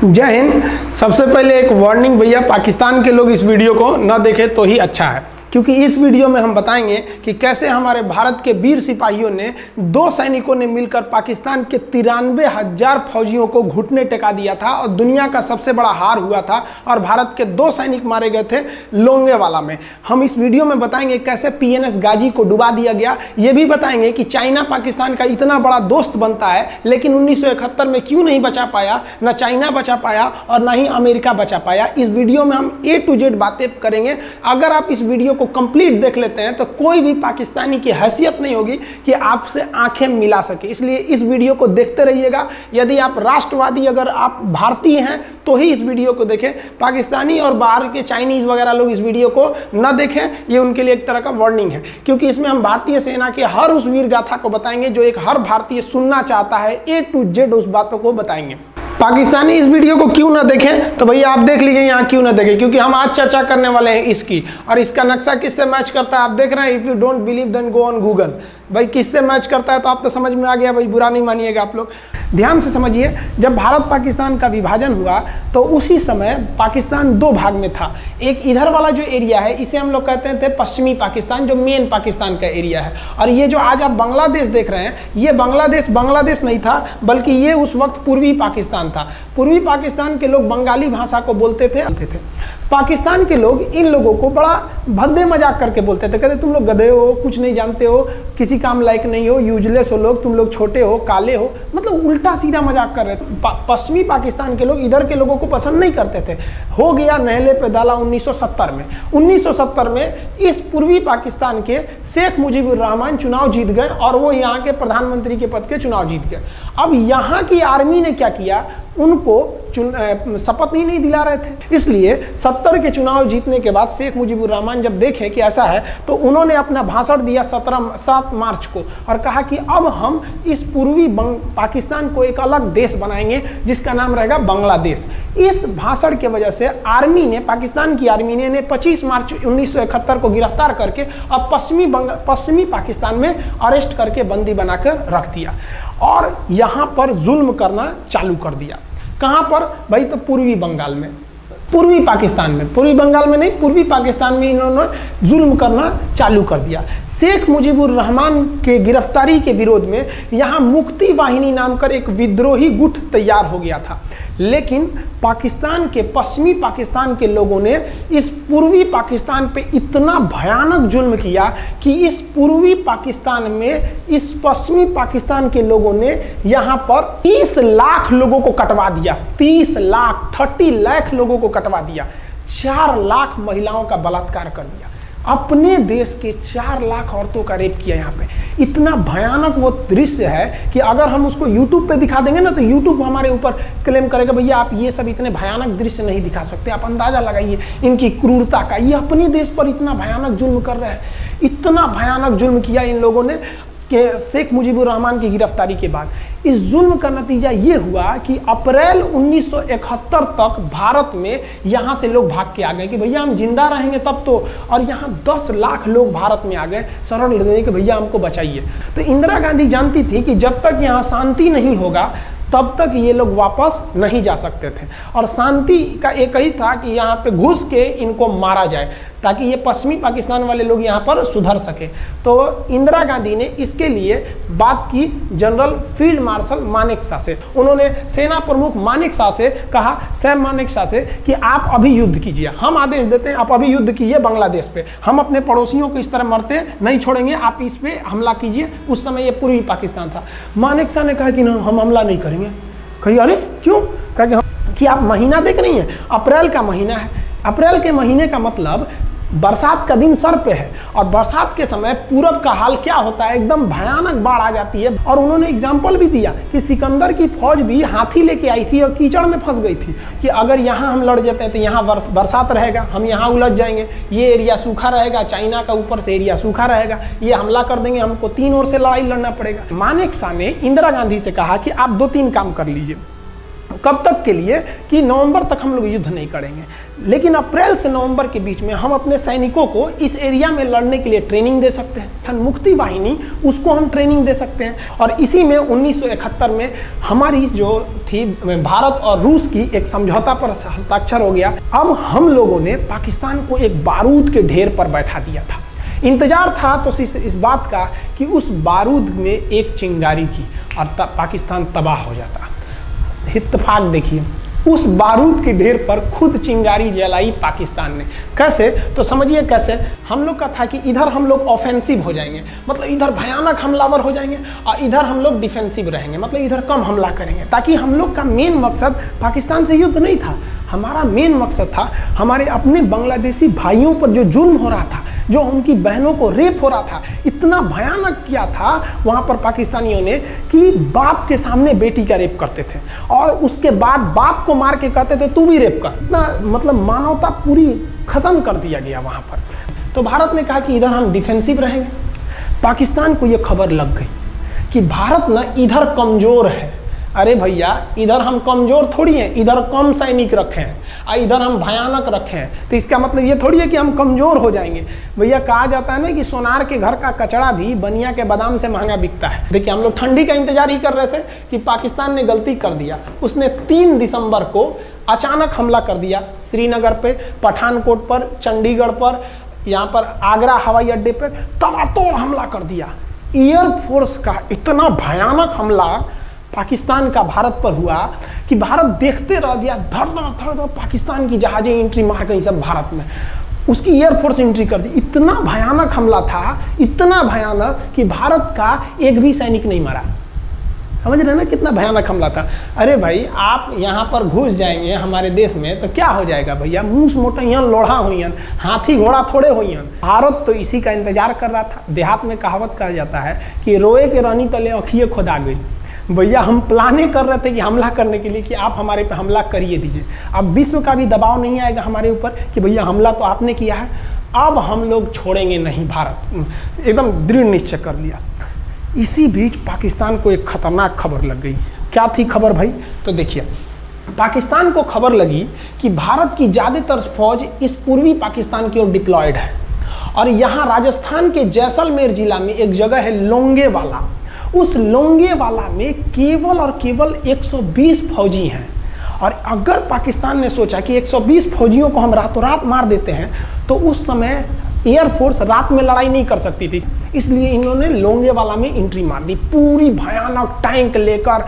जय हिंद। सबसे पहले एक वार्निंग भैया, पाकिस्तान के लोग इस वीडियो को न देखें तो ही अच्छा है, क्योंकि इस वीडियो में हम बताएंगे कि कैसे हमारे भारत के वीर सिपाहियों ने दो सैनिकों ने मिलकर पाकिस्तान के 93,000 फौजियों को घुटने टेका दिया था और दुनिया का सबसे बड़ा हार हुआ था और भारत के 2 सैनिक मारे गए थे लोंगेवाला में। हम इस वीडियो में बताएंगे कैसे PNS गाजी को डुबा दिया गया। ये भी बताएंगे कि चाइना पाकिस्तान का इतना बड़ा दोस्त बनता है, लेकिन 1971 में क्यों नहीं बचा पाया, ना चाइना बचा पाया और ना ही अमेरिका बचा पाया। इस वीडियो में हम A to Z बातें करेंगे। अगर आप इस वीडियो को कंप्लीट देख लेते हैं तो कोई भी पाकिस्तानी की हैसियत नहीं होगी कि आपसे आंखें मिला सके, इसलिए इस वीडियो को देखते रहिएगा। यदि आप राष्ट्रवादी, अगर आप भारतीय हैं तो ही इस वीडियो को देखें। पाकिस्तानी और बाहर के चाइनीज वगैरह लोग इस वीडियो को न देखें, ये उनके लिए एक तरह का वार्निंग है, क्योंकि इसमें हम भारतीय सेना के हर उस वीर गाथा को बताएंगे जो एक हर भारतीय सुनना चाहता है। A to Z उस बातों को बताएंगे। पाकिस्तानी इस वीडियो को क्यों ना देखें, तो भैया आप देख लीजिए यहाँ क्यों ना देखें, क्योंकि हम आज चर्चा करने वाले हैं इसकी, और इसका नक्शा किससे मैच करता है आप देख रहे हैं। If you don't believe then go on Google. भाई किससे मैच करता है तो आप तो समझ में आ गया, भाई बुरा नहीं मानिएगा आप लोग। ध्यान से समझिए, जब भारत पाकिस्तान का विभाजन हुआ तो उसी समय पाकिस्तान 2 भाग में था। एक इधर वाला जो एरिया है इसे हम लोग कहते थे पश्चिमी पाकिस्तान, जो मेन पाकिस्तान का एरिया है। और ये जो आज आप बांग्लादेश देख रहे हैं, ये बांग्लादेश नहीं था, बल्कि ये उस वक्त पूर्वी पाकिस्तान था। पूर्वी पाकिस्तान के लोग बंगाली भाषा को बोलते थे। पाकिस्तान के लोग इन लोगों को बड़ा भद्दे मजाक करके बोलते थे, कहते तुम लोग गधे हो, कुछ नहीं जानते हो, किसी काम लायक नहीं हो, यूजलेस हो लोग, तुम लोग छोटे हो, काले हो, मतलब उल्टा सीधा मजाक कर रहे थे। पश्चिमी पाकिस्तान के लोग इधर के लोगों को पसंद नहीं करते थे। हो गया नहले पे दाला 1970 में। 1970 में इस पूर्वी पाकिस्तान के शेख मुजीबुर रहमान चुनाव जीत गए और वो यहाँ के प्रधानमंत्री के पद के चुनाव जीत गए। अब यहाँ की आर्मी ने क्या किया, उनको शपथ ही नहीं दिला रहे थे। इसलिए 70 के चुनाव जीतने के बाद शेख मुजीबुर रहमान जब देखे कि ऐसा है, तो उन्होंने अपना भाषण दिया 7 मार्च को और कहा कि अब हम इस पूर्वी पाकिस्तान को एक अलग देश बनाएंगे जिसका नाम रहेगा बांग्लादेश। इस भाषण के वजह से आर्मी ने, पाकिस्तान की आर्मी ने 25 मार्च 1971 को गिरफ्तार करके अब पश्चिमी पाकिस्तान में अरेस्ट करके बंदी बनाकर रख दिया और यहाँ पर जुल्म करना चालू कर दिया। कहाँ पर भाई, तो पूर्वी बंगाल में, पूर्वी पाकिस्तान में, पूर्वी बंगाल में नहीं, पूर्वी पाकिस्तान में इन्होंने जुल्म करना चालू कर दिया। शेख मुजीबुर रहमान के गिरफ्तारी के विरोध में यहाँ मुक्ति वाहिनी नाम कर एक विद्रोही गुट तैयार हो गया था, लेकिन पाकिस्तान के, पश्चिमी पाकिस्तान के लोगों ने इस पूर्वी पाकिस्तान पे इतना भयानक जुल्म किया कि इस पूर्वी पाकिस्तान में, इस पश्चिमी पाकिस्तान के लोगों ने यहाँ पर 30 लाख लोगों को कटवा दिया। 30 लाख लोगों को कटवा दिया। 4 लाख महिलाओं का बलात्कार कर दिया। अपने देश के 4 लाख औरतों का रेप किया। यहाँ पे इतना भयानक वो दृश्य है कि अगर हम उसको YouTube पे दिखा देंगे ना, तो YouTube हमारे ऊपर क्लेम करेगा, भैया आप ये सब इतने भयानक दृश्य नहीं दिखा सकते। आप अंदाजा लगाइए इनकी क्रूरता का। ये अपने देश पर इतना भयानक जुल्म कर रहे हैं, इतना भयानक जुल्म किया इन लोगों ने कि शेख मुजीबुर रहमान की गिरफ्तारी के बाद इस जुल्म का नतीजा ये हुआ कि अप्रैल 1971 तक भारत में यहाँ से लोग भाग के आ गए कि भैया हम जिंदा रहेंगे तब तो, और यहाँ 10 लाख लोग भारत में आ गए शरण लेने कि भैया हमको बचाइए। तो इंदिरा गांधी जानती थी कि जब तक यहाँ शांति नहीं होगा तब तक ये लोग वापस नहीं जा सकते थे, और शांति का एक ही था कि यहाँ पे घुस के इनको मारा जाए ताकि ये पश्चिमी पाकिस्तान वाले लोग यहाँ पर सुधर सके। तो इंदिरा गांधी ने इसके लिए बात की जनरल फील्ड मार्शल मानेकशॉ से। उन्होंने सेना प्रमुख मानेकशॉ से कहा, सैम मानेकशॉ से, कि आप अभी युद्ध कीजिए, हम आदेश देते हैं, आप अभी युद्ध कीजिए बांग्लादेश पे, हम अपने पड़ोसियों को इस तरह मरते नहीं छोड़ेंगे, आप इस पे हमला कीजिए। उस समय ये पूर्वी पाकिस्तान था। मानेकशॉ ने कहा कि ना, हम हमला नहीं करेंगे। कही अरे क्यों? कहा कि आप महीना देख रही हैं, अप्रैल का महीना है। अप्रैल के महीने का मतलब बरसात का दिन सर पे है, और बरसात के समय पूरब का हाल क्या होता है, एकदम भयानक बाढ़ आ जाती है। और उन्होंने एग्जाम्पल भी दिया कि सिकंदर की फौज भी हाथी लेके आई थी और कीचड़ में फंस गई थी, कि अगर यहाँ हम लड़ जाते हैं तो यहाँ बरसात रहेगा, हम यहाँ उलझ जाएंगे, ये एरिया सूखा रहेगा, चाइना का ऊपर से एरिया सूखा रहेगा, ये हमला कर देंगे, हमको 3 ओर से लड़ाई लड़ना पड़ेगा। मानेकशॉ ने इंदिरा गांधी से कहा कि आप 2-3 काम कर लीजिए। कब तक के लिए कि नवंबर तक हम लोग युद्ध नहीं करेंगे, लेकिन अप्रैल से नवंबर के बीच में हम अपने सैनिकों को इस एरिया में लड़ने के लिए ट्रेनिंग दे सकते हैं। मुक्ति वाहिनी उसको हम ट्रेनिंग दे सकते हैं। और इसी में 1971 में हमारी जो थी भारत और रूस की एक समझौता पर हस्ताक्षर हो गया। अब हम लोगों ने पाकिस्तान को एक बारूद के ढेर पर बैठा दिया था। इंतजार था तो इस बात का कि उस बारूद में एक चिंगारी की और पाकिस्तान तबाह हो जाता। इत्तेफाक देखिए, उस बारूद के ढेर पर खुद चिंगारी जलाई पाकिस्तान ने। कैसे? तो समझिए कैसे। हम लोग का था कि इधर हम लोग ऑफेंसिव हो जाएंगे, मतलब इधर भयानक हमलावर हो जाएंगे, और इधर हम लोग डिफेंसिव रहेंगे, मतलब इधर कम हमला करेंगे, ताकि हम लोग का मेन मकसद पाकिस्तान से युद्ध नहीं था। हमारा मेन मकसद था हमारे अपने बांग्लादेशी भाइयों पर जो जुल्म हो रहा था, जो उनकी बहनों को रेप हो रहा था, इतना भयानक किया था वहाँ पर पाकिस्तानियों ने कि बाप के सामने बेटी का रेप करते थे और उसके बाद बाप को मार के कहते थे तू भी रेप कर। इतना मतलब मानवता पूरी खत्म कर दिया गया वहाँ पर। तो भारत ने कहा कि इधर हम डिफेंसिव रहेंगे। पाकिस्तान को ये खबर लग गई कि भारत ना इधर कमज़ोर है। अरे भैया, इधर हम कमज़ोर थोड़ी हैं, इधर कम सैनिक रखे हैं और इधर हम भयानक रखे हैं, तो इसका मतलब ये थोड़ी है कि हम कमज़ोर हो जाएंगे। भैया कहा जाता है ना कि सोनार के घर का कचड़ा भी बनिया के बादाम से महंगा बिकता है। देखिए, हम लोग ठंडी का इंतजार ही कर रहे थे कि पाकिस्तान ने गलती कर दिया। उसने 3 दिसंबर को अचानक हमला कर दिया श्रीनगर पे, पठानकोट पर, चंडीगढ़ पर, यहाँ पर आगरा हवाई अड्डे पर तबातोड़ हमला कर दिया। एयरफोर्स का इतना भयानक हमला पाकिस्तान का भारत पर हुआ कि भारत देखते रह गया। धड़ धड़ पाकिस्तान की जहाजें एंट्री मार गई सब भारत में, उसकी एयरफोर्स एंट्री कर दी। इतना भयानक हमला था, इतना भयानक कि भारत का एक भी सैनिक नहीं मरा। समझ रहे ना कितना भयानक हमला था। अरे भाई, आप यहाँ पर घुस जाएंगे हमारे देश में तो क्या हो जाएगा भैया? मूस मोटइयन लोढ़ा हुईन, हाथी घोड़ा थोड़े हुईन। भारत तो इसी का इंतजार कर रहा था। देहात में कहावत कहा जाता है कि रोए के रानी तले अखिए खुदा गई। भैया हम प्लाने कर रहे थे कि हमला करने के लिए कि आप हमारे पे हमला करिए दीजिए। अब विश्व का भी दबाव नहीं आएगा हमारे ऊपर कि भैया हमला तो आपने किया है, अब हम लोग छोड़ेंगे नहीं। भारत एकदम दृढ़ निश्चय कर लिया। इसी बीच पाकिस्तान को एक खतरनाक खबर लग गई। क्या थी खबर भाई? तो देखिए, पाकिस्तान को खबर लगी कि भारत की ज़्यादातर फौज इस पूर्वी पाकिस्तान की ओर डिप्लॉयड है और यहाँ राजस्थान के जैसलमेर जिला में एक जगह है लोंगेवाला। उस लोंगेवाला में केवल और केवल 120 फौजी हैं। और अगर पाकिस्तान ने सोचा कि 120 फौजियों को हम रातों रात मार देते हैं तो उस समय एयरफोर्स रात में लड़ाई नहीं कर सकती थी, इसलिए इन्होंने लोंगेवाला में एंट्री मार दी। पूरी भयानक टैंक लेकर,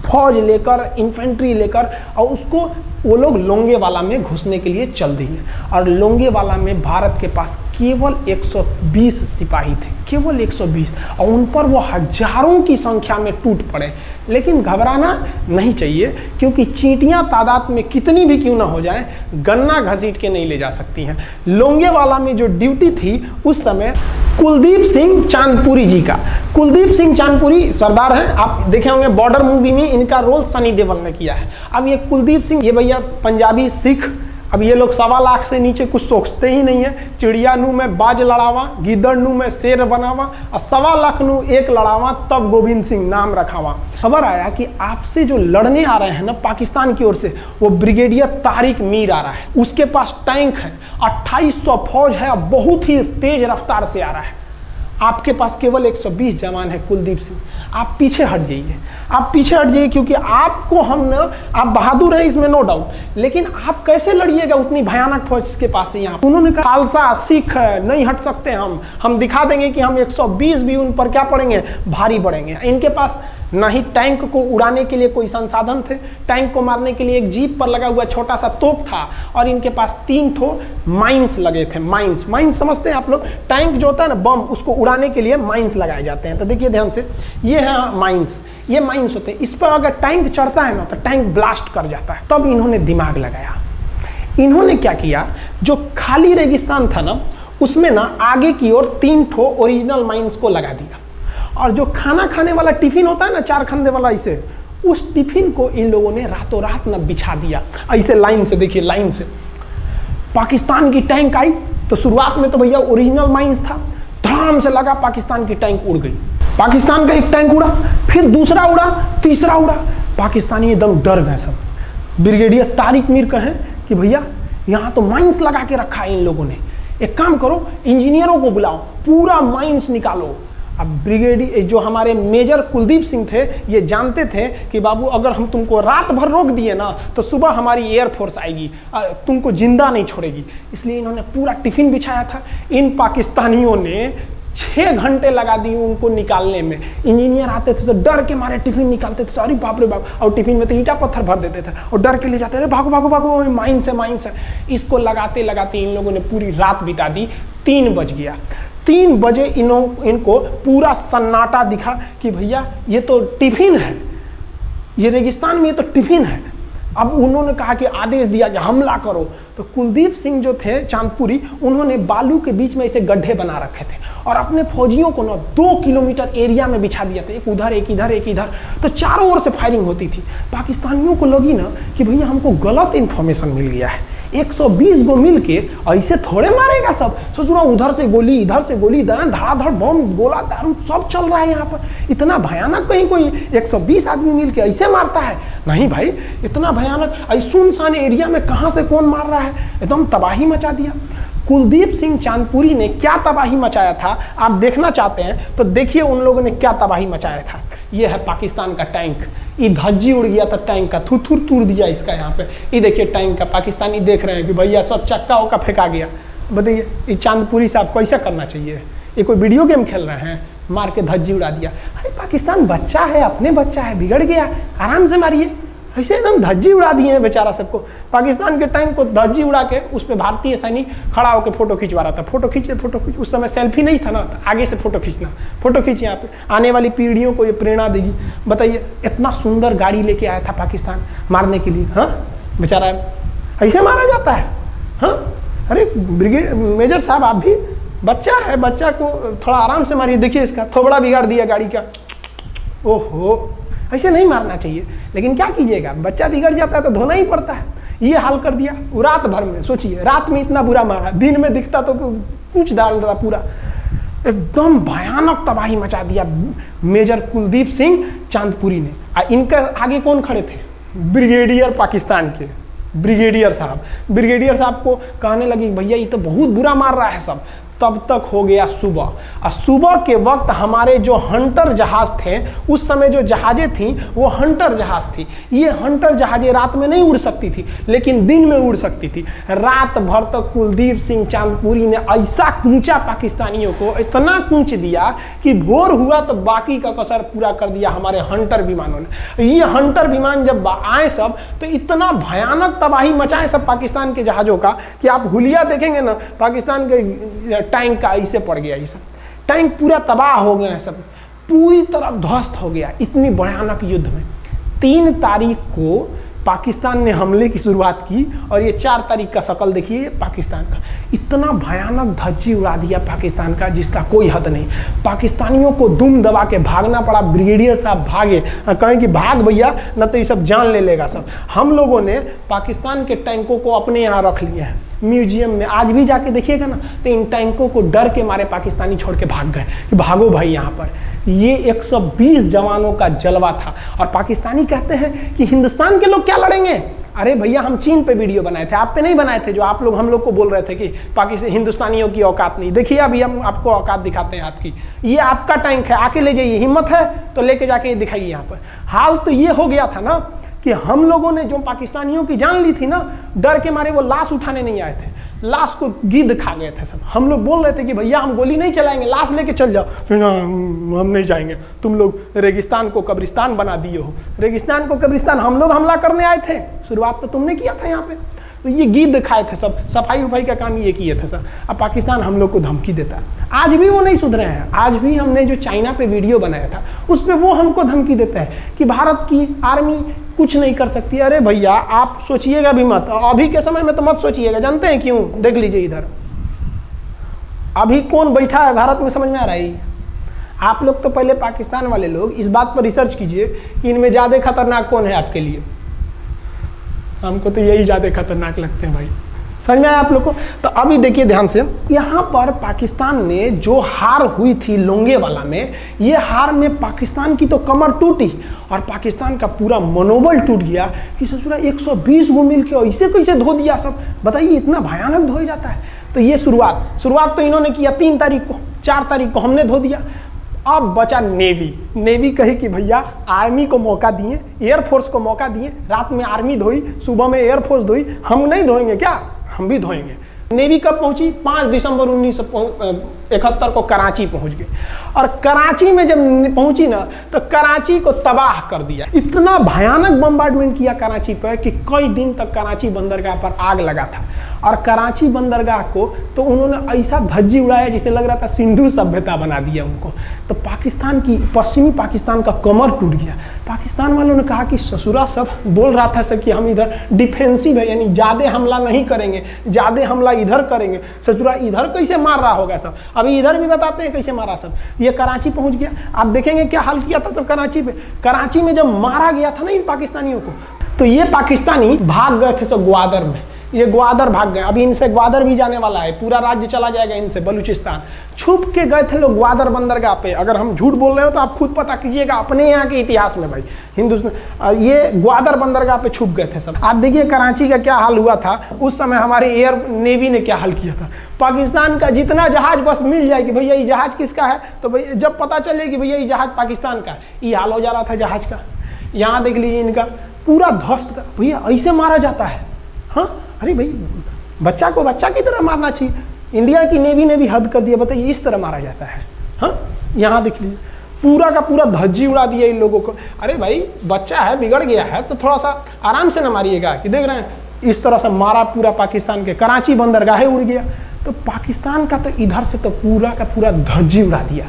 फौज लेकर, इन्फेंट्री लेकर, और उसको वो लोग लोंगेवाला में घुसने के लिए चल दिए। और लोंगेवाला में भारत के पास केवल 120 सिपाही थे, केवल 120, और उन पर वो हजारों की संख्या में टूट पड़े। लेकिन घबराना नहीं चाहिए, क्योंकि चींटियां तादाद में कितनी भी क्यों ना हो जाए, गन्ना घसीट के नहीं ले जा सकती हैं। लोंगेवाला में जो ड्यूटी थी उस समय कुलदीप सिंह चांदपुरी जी का। कुलदीप सिंह चांदपुरी सरदार हैं, आप देखे होंगे बॉर्डर मूवी में इनका रोल सनी देओल ने किया है। अब ये कुलदीप सिंह, ये भैया पंजाबी सिख, अब ये लोग 1.25 लाख से नीचे कुछ सोचते ही नहीं है। चिड़िया नू में बाज लड़ावा, गिदड़ नू में शेर बनावा, और 1.25 लाख नू एक लड़ावा, तब गोविंद सिंह नाम रखावा। खबर आया कि आपसे जो लड़ने आ रहे हैं ना पाकिस्तान की ओर से, वो ब्रिगेडियर तारिक मीर आ रहा है। उसके पास टैंक है, 2800 फौज है, बहुत ही तेज रफ्तार से आ रहा है। आपके पास केवल 120 जवान है कुलदीप सिंह, आप पीछे हट जाइए, आप पीछे हट जाइए, क्योंकि आपको हम ना, आप बहादुर हैं इसमें नो डाउट, लेकिन आप कैसे लड़िएगा उतनी भयानक फौज के पास से? यहाँ उन्होंने कहा खालसा सिख नहीं हट सकते, हम दिखा देंगे कि हम 120 भी उन पर क्या पड़ेंगे, भारी पड़ेंगे। इनके पास ना ही टैंक को उड़ाने के लिए कोई संसाधन थे, टैंक को मारने के लिए एक जीप पर लगा हुआ छोटा सा तोप था, और इनके पास 3 ठो माइंस लगे थे। माइंस समझते हैं आप लोग? टैंक जो होता है ना, बम, उसको उड़ाने के लिए माइंस लगाए जाते हैं। तो देखिए ध्यान से, ये है माइंस, ये माइंस होते हैं। इस पर अगर टैंक चढ़ता है ना तो टैंक ब्लास्ट कर जाता है। तब इन्होंने दिमाग लगाया। इन्होंने क्या किया, जो खाली रेगिस्तान था ना, उसमें ना आगे की ओर 3 ठो ओरिजिनल माइंस को लगा दिया, और जो खाना खाने वाला टिफिन होता है ना, 4 खंदे वाला, इसे, उस टिफिन को इन लोगों ने रातों रात ना बिछा दिया। ऐसे लाइन से, देखिए लाइन से। पाकिस्तान की टैंक आई तो शुरुआत में तो भैया ओरिजिनल माइंस था, धड़ाम से लगा, पाकिस्तान की टैंक उड़ गई। पाकिस्तान का एक टैंक उड़ा, फिर दूसरा उड़ा, तीसरा उड़ा, पाकिस्तानी एकदम डर गए सब। ब्रिगेडियर तारिक मीर कहें कि भैया यहाँ तो माइंस लगा के रखा है इन लोगों ने, एक काम करो इंजीनियरों को बुलाओ, पूरा माइंस निकालो। अब ब्रिगेडियर जो हमारे मेजर कुलदीप सिंह थे ये जानते थे कि बाबू अगर हम तुमको रात भर रोक दिए ना तो सुबह हमारी एयरफोर्स आएगी, तुमको जिंदा नहीं छोड़ेगी। इसलिए इन्होंने पूरा टिफिन बिछाया था। इन पाकिस्तानियों ने 6 घंटे लगा दिए उनको निकालने में। इंजीनियर आते थे तो डर के मारे टिफिन निकालते थे, अरे बाप रे बाप, और टिफिन में तो ईंटा पत्थर भर देते थे और डर के ले जाते, अरे भागो भागो भागो माइंस है माइंस है। इसको लगाते लगाते इन लोगों ने पूरी रात बिता दी। 3 बज गया। 3 बजे इनको पूरा सन्नाटा दिखा कि भैया ये तो टिफिन है, ये रेगिस्तान में ये तो टिफिन है। अब उन्होंने कहा कि आदेश दिया कि हमला करो। तो कुलदीप सिंह जो थे चांदपुरी, उन्होंने बालू के बीच में ऐसे गड्ढे बना रखे थे और अपने फौजियों को ना 2 किलोमीटर एरिया में बिछा दिया था, एक उधर एक इधर एक इधर। तो चारों ओर से फायरिंग होती थी। पाकिस्तानियों को लगी ना कि भैया हमको गलत इंफॉर्मेशन मिल गया है, 120 गो मिल के ऐसे थोड़े मारेगा सब। सोच रहा उधर से गोली इधर से गोली, धड़ाधड़ बम गोला दारू सब चल रहा है यहाँ पर। इतना भयानक कहीं कोई 120 आदमी मिल के ऐसे मारता है? नहीं भाई, इतना भयानक सुनसान एरिया में कहाँ से कौन मार रहा है? एकदम तबाही मचा दिया। कुलदीप सिंह चांदपुरी ने क्या तबाही मचाया था आप देखना चाहते हैं तो देखिए उन लोगों ने क्या तबाही मचाया था। ये है पाकिस्तान का टैंक, ये धज्जी उड़ गया था टैंक का, थुथुर तूर दिया इसका यहाँ पे। ये देखिए टैंक का, पाकिस्तानी देख रहे हैं कि भैया सब चक्का उक्का फेंका गया। बताइए ये चांदपुरी साहब को ऐसा करना चाहिए? ये कोई वीडियो गेम खेल रहे हैं? मार के धज्जी उड़ा दिया। अरे पाकिस्तान बच्चा है, अपने बच्चा है, बिगड़ गया, आराम से मारिए। ऐसे एकदम धज्जी उड़ा दिए हैं बेचारा सबको। पाकिस्तान के टैंक को धज्जी उड़ा के उस पर भारतीय सैनिक खड़ा होकर फोटो खिंचवा रहा था। फोटो खींच। उस समय सेल्फी नहीं था ना, तो आगे से फोटो खींचना, फोटो खींच। यहाँ पे आने वाली पीढ़ियों को ये प्रेरणा देगी। बताइए इतना सुंदर गाड़ी लेके आया था पाकिस्तान मारने के लिए, हाँ बेचारा ऐसे मारा जाता है? हाँ अरे ब्रिगेड मेजर साहब आप भी, बच्चा है, बच्चा को थोड़ा आराम से मारिए। देखिए इसका थोबड़ा बिगाड़ दिया गाड़ी का। ओहो, ऐसे नहीं मारना चाहिए, लेकिन क्या कीजिएगा, बच्चा बिगड़ जाता है तो धोना ही पड़ता है। ये हाल कर दिया रात भर में। सोचिए रात में इतना बुरा मारा, दिन में दिखता तो कुछ डाल रहा, पूरा एकदम भयानक तबाही मचा दिया मेजर कुलदीप सिंह चांदपुरी ने। इनके आगे कौन खड़े थे? ब्रिगेडियर पाकिस्तान के ब्रिगेडियर साहब। ब्रिगेडियर साहब को कहने लगी भैया ये तो बहुत बुरा मार रहा है सब। तब तक हो गया सुबह, और सुबह के वक्त हमारे जो हंटर जहाज थे, उस समय जो जहाजें थी वो हंटर जहाज थी। ये हंटर जहाजें रात में नहीं उड़ सकती थी लेकिन दिन में उड़ सकती थी। रात भर तक कुलदीप सिंह चांदपुरी ने ऐसा कूचा पाकिस्तानियों को, इतना कूच दिया कि भोर हुआ तो बाकी का कसर पूरा कर दिया हमारे हंटर विमानों ने। ये हंटर विमान जब आए सब तो इतना भयानक तबाही मचाए सब पाकिस्तान के जहाज़ों का कि आप हुलिया देखेंगे ना पाकिस्तान के टैंक का, ऐसे पड़ गया। ये सब टैंक पूरा तबाह हो गया, सब पूरी तरह ध्वस्त हो गया इतनी भयानक युद्ध में। 3 तारीख को पाकिस्तान ने हमले की शुरुआत की और ये 4 तारीख का शकल देखिए पाकिस्तान का। इतना भयानक धज्जी उड़ा दिया पाकिस्तान का जिसका कोई हद नहीं। पाकिस्तानियों को दुम दबा के भागना पड़ा। ब्रिगेडियर साहब भागे, कहें कि भाग भैया न तो ये सब जान ले लेगा सब। हम लोगों ने पाकिस्तान के टैंकों को अपने यहाँ रख लिया है म्यूजियम में। आज भी जाके देखिएगा ना तो इन टैंकों को डर के मारे पाकिस्तानी छोड़ के भाग गए कि भागो भाई यहाँ पर। ये 120 जवानों का जलवा था। और पाकिस्तानी कहते हैं कि हिंदुस्तान के लोग क्या लड़ेंगे? अरे भैया हम चीन पे वीडियो बनाए थे, आप पे नहीं बनाए थे, जो आप लोग हम लोग को बोल रहे थे कि पाकिस्तान हिंदुस्तानियों की औकात नहीं। देखिए अभी हम आपको औकात दिखाते हैं आपकी। ये आपका टैंक है, आके ले जाइए, हिम्मत है तो लेके जाके ये दिखाइए यहाँ पर। हाल तो ये हो गया था ना कि हम लोगों ने जो पाकिस्तानियों की जान ली थी ना, डर के मारे वो लाश उठाने नहीं आए थे, लाश को गिद्ध खा गए थे सब। हम लोग बोल रहे थे कि भैया हम गोली नहीं चलाएंगे, लाश लेके चल जाओ। हम नहीं जाएंगे, तुम लोग रेगिस्तान को कब्रिस्तान बना दिए हो। रेगिस्तान को कब्रिस्तान हम लोग हमला करने आए थे, शुरुआत तो तुमने किया था यहाँ पे। तो ये गिद्ध खाए थे सब, सफाई उफाई का काम ये किए थे सब। अब पाकिस्तान हम लोग को धमकी देता है। आज भी वो नहीं सुधरे हैं। आज भी हमने जो चाइना पे वीडियो बनाया था उस पर वो हमको धमकी देता है कि भारत की आर्मी कुछ नहीं कर सकती। अरे भैया आप सोचिएगा भी मत, अभी के समय में तो मत सोचिएगा। जानते हैं क्यों? देख लीजिए इधर अभी कौन बैठा है भारत में, समझ में आ रहा है? आप लोग तो पहले पाकिस्तान वाले लोग इस बात पर रिसर्च कीजिए कि इनमें ज़्यादा खतरनाक कौन है आपके लिए। हमको तो यही ज़्यादा खतरनाक लगते हैं भाई, समझ में आया आप लोग को? तो अभी देखिए ध्यान से, यहाँ पर पाकिस्तान ने जो हार हुई थी लोंगेवाला में, ये हार में पाकिस्तान की तो कमर टूटी और पाकिस्तान का पूरा मनोबल टूट गया कि ससुरा 120 गो मिल के ऐसे कैसे धो दिया सब, बताइए इतना भयानक धो जाता है। तो ये शुरुआत तो इन्होंने किया 3 तारीख को, 4 तारीख को हमने धो दिया। अब बचा नेवी कही कि भैया आर्मी को मौका दिए, एयरफोर्स को मौका दिए, रात में आर्मी धोई, सुबह में एयरफोर्स धोई, हम नहीं धोएंगे क्या? हम भी धोएंगे। नेवी कब पहुंची? 5 दिसंबर 1971 को कराची पहुंच गई और कराची में जब पहुंची ना तो कराची को तबाह कर दिया। इतना भयानक बम्बार्डमेंट किया कराची पर कि कई दिन तक कराची बंदरगाह पर आग लगा था और कराची बंदरगाह को तो उन्होंने ऐसा धज्जी उड़ाया जिसे लग रहा था सिंधु सभ्यता बना दिया उनको। तो पाकिस्तान की, पश्चिमी पाकिस्तान का कमर टूट गया। पाकिस्तान वालों ने कहा कि ससुरा सब बोल रहा था सर कि हम इधर डिफेंसिव है, यानी ज़्यादा हमला नहीं करेंगे, ज़्यादा हमला इधर करेंगे। ससुरा इधर कैसे मार रहा होगा सब, अभी इधर भी बताते हैं कैसे मारा सब। ये कराची पहुंच गया, आप देखेंगे क्या हाल किया था सब कराची पे। कराची में जब मारा गया था ना इन पाकिस्तानियों को, तो ये पाकिस्तानी भाग गए थे सब ग्वादर में, ये ग्वादर भाग गए। अभी इनसे ग्वादर भी जाने वाला है, पूरा राज्य चला जाएगा इनसे, बलूचिस्तान। छुप के गए थे लोग ग्वादर बंदरगाह पे। अगर हम झूठ बोल रहे हो तो आप खुद पता कीजिएगा अपने यहाँ के इतिहास में भाई, हिंदुस्तान ये ग्वादर बंदरगाह पे छुप गए थे सब। आप देखिए कराची का क्या हाल हुआ था उस समय, हमारे एयर नेवी ने क्या हाल किया था। पाकिस्तान का जितना जहाज बस मिल जाए कि भैया ये जहाज किसका है, तो भैया जब पता चले कि भैया ये जहाज पाकिस्तान का, ये हाल हो जा रहा था जहाज का। यहाँ देख लीजिए इनका पूरा ध्वस्त, भैया ऐसे मारा जाता है। हाँ अरे भाई, बच्चा को बच्चा की तरह मारना चाहिए। इंडिया की नेवी ने भी हद कर दिया, बताइए इस तरह मारा जाता है। हाँ यहाँ देख लीजिए पूरा का पूरा धज्जी उड़ा दिया इन लोगों को। अरे भाई बच्चा है, बिगड़ गया है तो थोड़ा सा आराम से ना मारिएगा, कि देख रहे हैं इस तरह से मारा पूरा पाकिस्तान के। कराची बंदरगाह उड़ गया। तो पाकिस्तान का तो इधर से तो पूरा का पूरा धज्जी उड़ा दिया।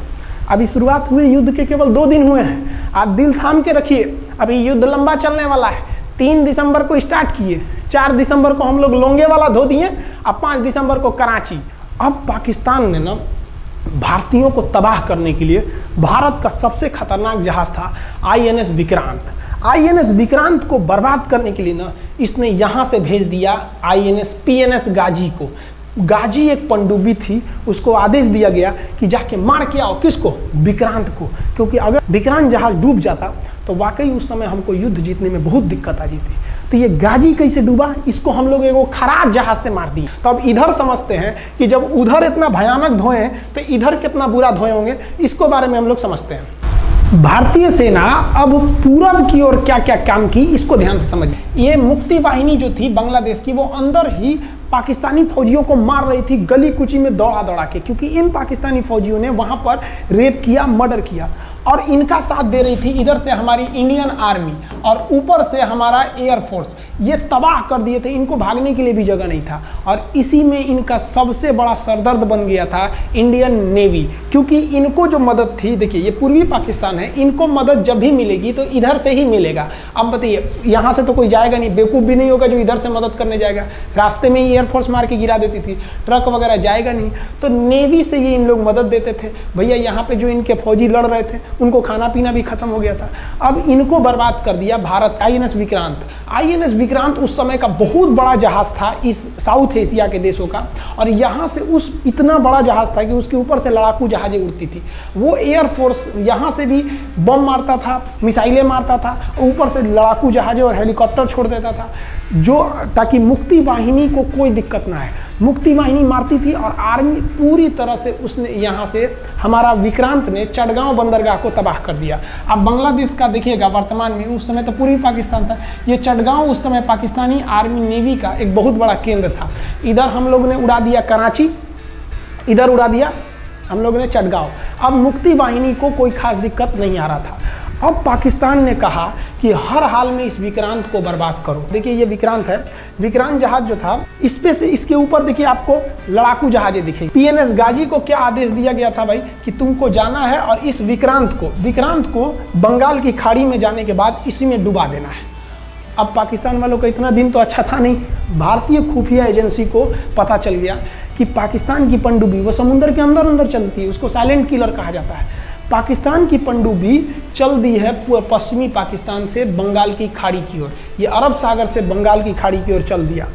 अभी शुरुआत हुई युद्ध के, केवल 2 दिन हुए हैं, आप दिल थाम के रखिए। अभी युद्ध लंबा चलने वाला है। 3 दिसंबर को स्टार्ट किए, 4 दिसंबर को हम लोग लोंगेवाला धो दिए, अब 5 दिसंबर को कराची। अब पाकिस्तान ने ना भारतीयों को तबाह करने के लिए, भारत का सबसे खतरनाक जहाज था INS विक्रांत। INS विक्रांत को बर्बाद करने के लिए ना इसने यहाँ से भेज दिया INS PNS गाजी को। गाजी एक पनडुब्बी थी, उसको आदेश दिया गया कि जाके मार के आओ, किसको? विक्रांत को। क्योंकि अगर विक्रांत जहाज डूब जाता तो वाकई उस समय हमको युद्ध जीतने में बहुत दिक्कत आ जाती। तो ये गाजी कैसे डूबा, इसको हम लोग एगो खराब जहाज से मार दिए। तो अब इधर समझते हैं कि जब उधर इतना भयानक धोए तो इधर कितना बुरा धोए होंगे, इसको बारे में हम लोग समझते हैं। भारतीय सेना अब पूरब की ओर क्या क्या काम की, इसको ध्यान से समझिए। ये मुक्ति वाहिनी जो थी बांग्लादेश की, वो अंदर ही पाकिस्तानी फौजियों को मार रही थी गली कुची में दौड़ा दौड़ा के, क्योंकि इन पाकिस्तानी फौजियों ने वहां पर रेप किया, मर्डर किया और इनका साथ दे रही थी इधर से हमारी इंडियन आर्मी और ऊपर से हमारा एयरफोर्स। ये तबाह कर दिए थे, इनको भागने के लिए भी जगह नहीं था। और इसी में इनका सबसे बड़ा सरदर्द बन गया था इंडियन नेवी, क्योंकि इनको जो मदद थी, देखिए ये पूर्वी पाकिस्तान है, इनको मदद जब भी मिलेगी तो इधर से ही मिलेगा। अब बताइए यहाँ से तो कोई जाएगा नहीं, बेवकूफ़ भी नहीं होगा जो इधर से मदद करने जाएगा। रास्ते में ही एयरफोर्स मार के गिरा देती थी, ट्रक वगैरह जाएगा नहीं, तो नेवी से ये इन लोग मदद देते थे। भैया यहाँ पे जो इनके फौजी लड़ रहे थे उनको खाना पीना भी खत्म हो गया था। अब इनको बर्बाद कर दिया भारत। INS विक्रांत, INS विक्रांत उस समय का बहुत बड़ा जहाज था इस साउथ एशिया के देशों का, और यहाँ से उस इतना बड़ा जहाज था कि उसके ऊपर से लड़ाकू जहाजें उड़ती थी। वो एयरफोर्स यहाँ से भी बम मारता था, मिसाइलें मारता था, ऊपर से लड़ाकू जहाजें और हेलीकॉप्टर छोड़ देता था, जो ताकि मुक्ति वाहिनी को कोई दिक्कत ना आए। मुक्ति वाहिनी मारती थी और आर्मी पूरी तरह से उसने यहाँ से हमारा विक्रांत ने चटगांव बंदरगाह को तबाह कर दिया। अब बांग्लादेश का देखिएगा वर्तमान में, उस समय तो पूर्वी पाकिस्तान था, ये चटगांव उस समय पाकिस्तानी आर्मी नेवी का एक बहुत बड़ा केंद्र था। इधर हम लोग ने उड़ा दिया कराची, इधर उड़ा दिया हम लोग ने चटगांव। अब मुक्ति वाहिनी को कोई खास दिक्कत नहीं आ रहा था। अब पाकिस्तान ने कहा कि हर हाल में इस विक्रांत को बर्बाद करो। देखिए ये विक्रांत है, विक्रांत जहाज जो था इस पे से इसके ऊपर देखिए आपको लड़ाकू जहाजें दिखेंगे। PNS गाजी को क्या आदेश दिया गया था भाई कि तुमको जाना है और इस विक्रांत को बंगाल की खाड़ी में जाने के बाद इसी में डुबा देना है। अब पाकिस्तान वालों का इतना दिन तो अच्छा था नहीं, भारतीय खुफिया एजेंसी को पता चल गया कि पाकिस्तान की पनडुब्बी वो समुद्र के अंदर अंदर चलती है, उसको साइलेंट किलर कहा जाता है। पाकिस्तान की पनडुब्बी चल दी है पश्चिमी पाकिस्तान से बंगाल की खाड़ी की ओर, ये अरब सागर से बंगाल की खाड़ी की ओर चल दिया।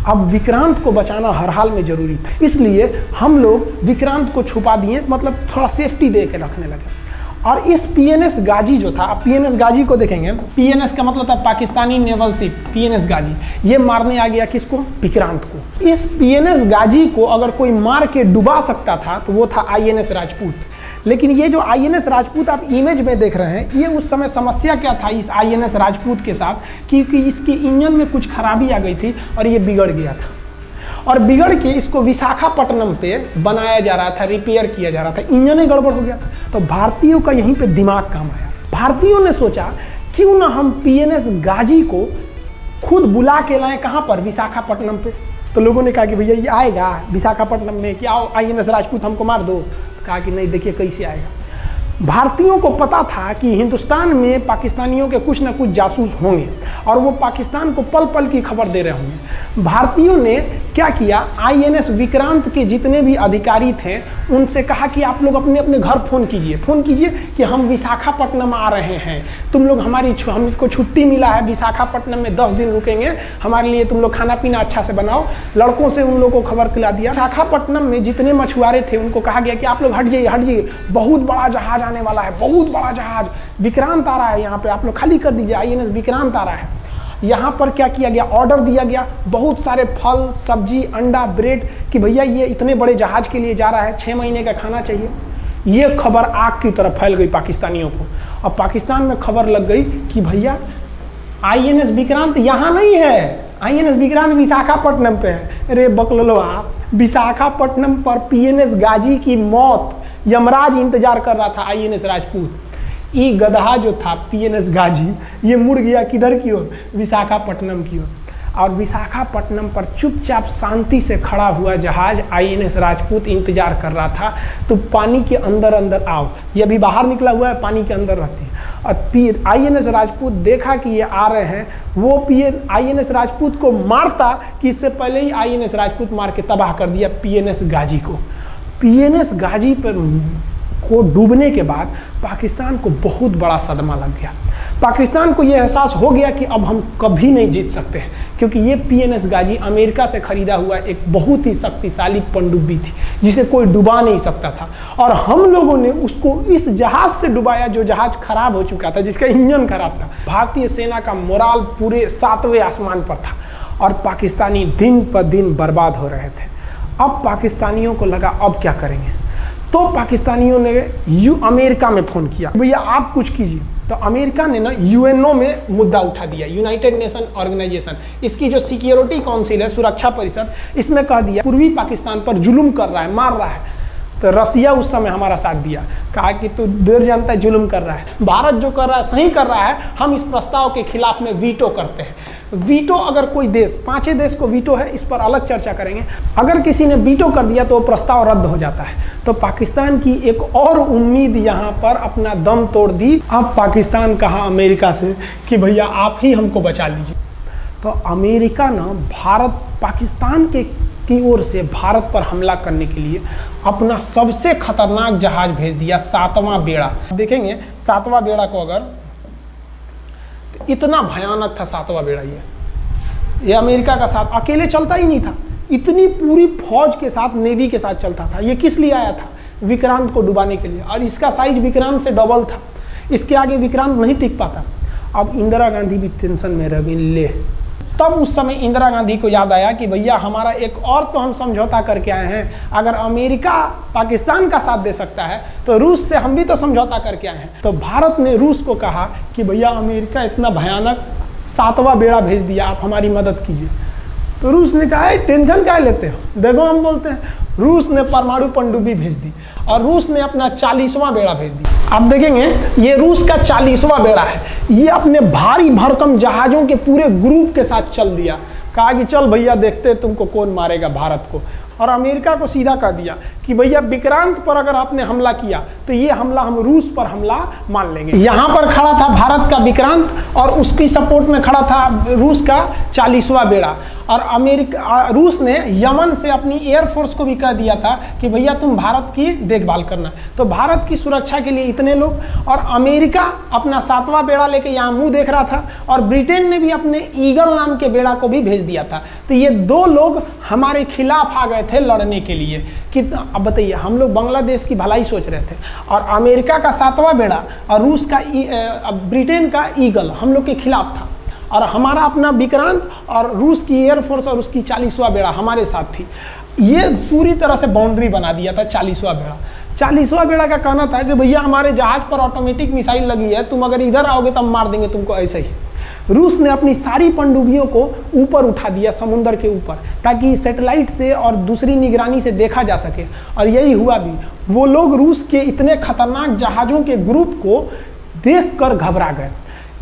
अब विक्रांत को बचाना हर हाल में जरूरी था, इसलिए हम लोग विक्रांत को छुपा दिए, मतलब थोड़ा सेफ्टी दे के रखने लगे। और इस पीएनएस गाजी जो था, पीएनएस गाजी को देखेंगे, पीएनएस का मतलब था पाकिस्तानी नेवल शिप, पीएनएस गाजी, ये मारने आ गया किसको? विक्रांत को। इस पीएनएस गाजी को अगर कोई मार के डुबा सकता था तो वो था आईएनएस राजपूत। लेकिन ये जो आईएनएस राजपूत आप इमेज में देख रहे हैं, ये उस समय समस्या क्या था इस आईएनएस राजपूत के साथ, क्योंकि इसके इंजन में कुछ खराबी आ गई थी और ये बिगड़ गया था, और बिगड़ के इसको विशाखापट्टनम पे बनाया जा रहा था, रिपेयर किया जा रहा था, इंजन ही गड़बड़ हो गया था। तो भारतीयों का यहीं पे दिमाग काम आया। भारतीयों ने सोचा क्यों ना हम पीएनएस गाजी को खुद बुला के लाएं, कहाँ पर? विशाखापट्टनम पे। तो लोगों ने कहा कि भैया ये आएगा विशाखापट्टनम में, कि आओ आईएनएस राजपूत हमको मार दो। तो कहा कि नहीं, देखिए कैसे आएगा। भारतीयों को पता था कि हिंदुस्तान में पाकिस्तानियों के कुछ ना कुछ जासूस होंगे और वो पाकिस्तान को पल पल की खबर दे रहे होंगे। भारतीयों ने क्या किया, आईएनएस विक्रांत के जितने भी अधिकारी थे उनसे कहा कि आप लोग अपने अपने घर फ़ोन कीजिए कि हम विशाखापट्टनम आ रहे हैं, तुम लोग हमको छुट्टी मिला है, विशाखापट्टनम में 10 दिन रुकेंगे, हमारे लिए तुम लोग खाना पीना अच्छा से बनाओ। लड़कों से उन लोगों को खबर खिला दिया। विशाखापट्टनम में जितने मछुआरे थे उनको कहा गया कि आप लोग हट जाइए, बहुत बड़ा जहाज आने वाला है, बहुत बड़ा जहाज विक्रांत आ रहा है, यहाँ पे आप लोग खाली कर दीजिए, आईएनएस विक्रांत आ रहा है। यहाँ पर क्या किया गया, ऑर्डर दिया गया, बहुत सारे फल, सब्जी, अंडा, ब्रेड, कि भैया ये इतने बड़े जहाज के लिए जा रहा है, 6 महीने का खाना चाहिए। ये खबर आग की तरह फैल गई पाकिस्तानियों को। अब पाकिस्तान में खबर लग गई कि भैया आईएनएस विक्रांत यहाँ नहीं है, आईएनएस विक्रांत विशाखापट्टनम पे है। अरे बकलोलवा, विशाखापट्टनम पर पीएनएस गाजी की मौत यमराज इंतजार कर रहा था, आईएनएस राजपूत। ये गधा जो था पीएनएस गाजी, ये मुड़ गया किधर की ओर? विशाखापट्टनम की ओर। और विशाखापट्टनम पर चुपचाप शांति से खड़ा हुआ जहाज आईएनएस राजपूत इंतजार कर रहा था। तो पानी के अंदर अंदर आओ, ये अभी बाहर निकला हुआ है, पानी के अंदर रहती है। और आईएनएस राजपूत देखा कि ये आ रहे हैं, वो आईएनएस राजपूत को मारता कि इससे पहले ही आईएनएस राजपूत मार के तबाह कर दिया पीएनएस गाजी को। पीएनएस गाजी पर को डूबने के बाद पाकिस्तान को बहुत बड़ा सदमा लग गया। पाकिस्तान को यह एहसास हो गया कि अब हम कभी नहीं जीत सकते हैं, क्योंकि ये पीएनएस गाजी अमेरिका से खरीदा हुआ एक बहुत ही शक्तिशाली पनडुब्बी थी जिसे कोई डुबा नहीं सकता था, और हम लोगों ने उसको इस जहाज से डुबाया जो जहाज खराब हो चुका था, जिसका इंजन खराब था। भारतीय सेना का मोराल पूरे 7वें आसमान पर था और पाकिस्तानी दिन पर दिन बर्बाद हो रहे थे। अब पाकिस्तानियों को लगा अब क्या करेंगे, तो पाकिस्तानियों ने अमेरिका में फ़ोन किया, भैया आप कुछ कीजिए। तो अमेरिका ने ना यूएनओ में मुद्दा उठा दिया, यूनाइटेड नेशन ऑर्गेनाइजेशन, इसकी जो सिक्योरिटी काउंसिल है, सुरक्षा परिषद, इसमें कह दिया पूर्वी पाकिस्तान पर जुल्म कर रहा है, मार रहा है। तो रसिया उस समय हमारा साथ दिया, कहा कि तू देर जानता है जुल्म कर रहा है, भारत जो कर रहा है सही कर रहा है, हम इस प्रस्ताव के खिलाफ में वीटो करते हैं। वीटो अगर कोई देश, 5 देश को वीटो है, इस पर अलग चर्चा करेंगे, अगर किसी ने वीटो कर दिया तो वो प्रस्ताव रद्द हो जाता है। तो पाकिस्तान की एक और उम्मीद यहाँ पर अपना दम तोड़ दी। अब पाकिस्तान कहा अमेरिका से कि भैया आप ही हमको बचा लीजिए। तो अमेरिका ना पाकिस्तान की ओर से भारत पर हमला करने के लिए अपना सबसे खतरनाक जहाज भेज दिया, 7वां बेड़ा। देखेंगे 7वां बेड़ा को, अगर इतना भयानक था 7वां बेड़ा, ये अमेरिका का साथ अकेले चलता ही नहीं था, इतनी पूरी फौज के साथ, नेवी के साथ चलता था। ये किस लिए आया था? विक्रांत को डुबाने के लिए, और इसका साइज विक्रांत से डबल था, इसके आगे विक्रांत नहीं टिक पाता। अब इंदिरा गांधी भी टेंशन में रह गई। ले, तब उस समय इंदिरा गांधी को याद आया कि भैया हमारा एक और तो हम समझौता करके आए हैं, अगर अमेरिका पाकिस्तान का साथ दे सकता है तो रूस से हम भी तो समझौता करके आए हैं। तो भारत ने रूस को कहा कि भैया अमेरिका इतना भयानक 7वां बेड़ा भेज दिया, आप हमारी मदद कीजिए। तो रूस ने कहा टेंशन क्या लेते हो, देखो हम बोलते हैं। रूस ने परमाणु पनडुब्बी भेज दी और रूस ने अपना 40वां बेड़ा भेज दिया। आप देखेंगे ये रूस का 40वां बेड़ा है, ये अपने भारी भरकम जहाज़ों के पूरे ग्रुप के साथ चल दिया, कहा कि चल भैया देखते तुमको कौन मारेगा भारत को। और अमेरिका को सीधा कह दिया कि भैया विक्रांत पर अगर आपने हमला किया तो ये हमला हम रूस पर हमला मान लेंगे। यहाँ पर खड़ा था भारत का विक्रांत और उसकी सपोर्ट में खड़ा था रूस का 40वां बेड़ा। और रूस ने यमन से अपनी एयरफोर्स को भी कह दिया था कि भैया तुम भारत की देखभाल करना। तो भारत की सुरक्षा के लिए इतने लोग, और अमेरिका अपना 7वां बेड़ा लेके यहाँ मुंह देख रहा था, और ब्रिटेन ने भी अपने ईगल नाम के बेड़ा को भी भेज दिया था। तो ये 2 लोग हमारे खिलाफ आ गए थे लड़ने के लिए कि अब बताइए, हम लोग बांग्लादेश की भलाई सोच रहे थे और अमेरिका का 7वां बेड़ा और रूस का ब्रिटेन का ईगल हम लोग के खिलाफ था, और हमारा अपना विक्रांत और रूस की एयरफोर्स और उसकी 40वां बेड़ा हमारे साथ थी। ये पूरी तरह से बाउंड्री बना दिया था 40वां बेड़ा। 40वां बेड़ा का कहना था कि भैया हमारे जहाज पर ऑटोमेटिक मिसाइल लगी है, तुम अगर इधर आओगे तो हम मार देंगे तुमको ऐसे ही। रूस ने अपनी सारी पनडुब्बियों को ऊपर उठा दिया समुद्र के ऊपर, ताकि सैटेलाइट से और दूसरी निगरानी से देखा जा सके, और यही हुआ भी। वो लोग रूस के इतने खतरनाक जहाज़ों के ग्रुप को देखकर घबरा गए,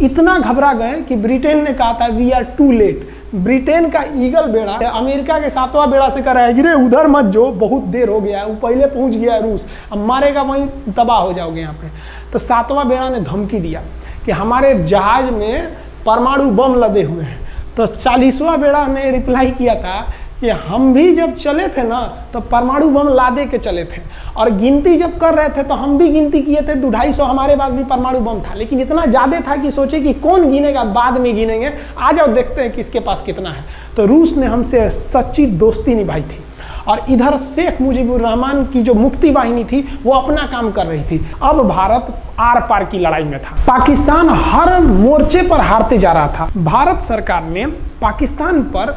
इतना घबरा गए कि ब्रिटेन ने कहा था we are too late. Britain का ईगल बेड़ा अमेरिका के 7वां बेड़ा से कह रहा है गिरे उधर मत जो, बहुत देर हो गया है, वो पहले पहुंच गया है रूस, अब मारेगा वहीं तबाह हो जाओगे यहाँ पे। तो 7वां बेड़ा ने धमकी दिया कि हमारे जहाज में परमाणु बम लदे हुए हैं। तो 40वां बेड़ा ने रिप्लाई किया था कि हम भी जब चले थे ना तो परमाणु बम लादे के चले थे, और गिनती जब कर रहे थे तो हम भी गिनती किए थे 250 हमारे पास भी परमाणु बम था, लेकिन इतना ज़्यादा था कि सोचे कि कौन गिनेगा, बाद में गिनेंगे, आ जाओ देखते हैं किसके पास कितना है। तो रूस ने हमसे सच्ची दोस्ती निभाई थी, और इधर शेख मुजीबुर रहमान की जो मुक्ति वाहिनी थी वो अपना काम कर रही थी। अब भारत आर पार की लड़ाई में था। पाकिस्तान हर मोर्चे पर हारते जा रहा था। भारत सरकार ने पाकिस्तान पर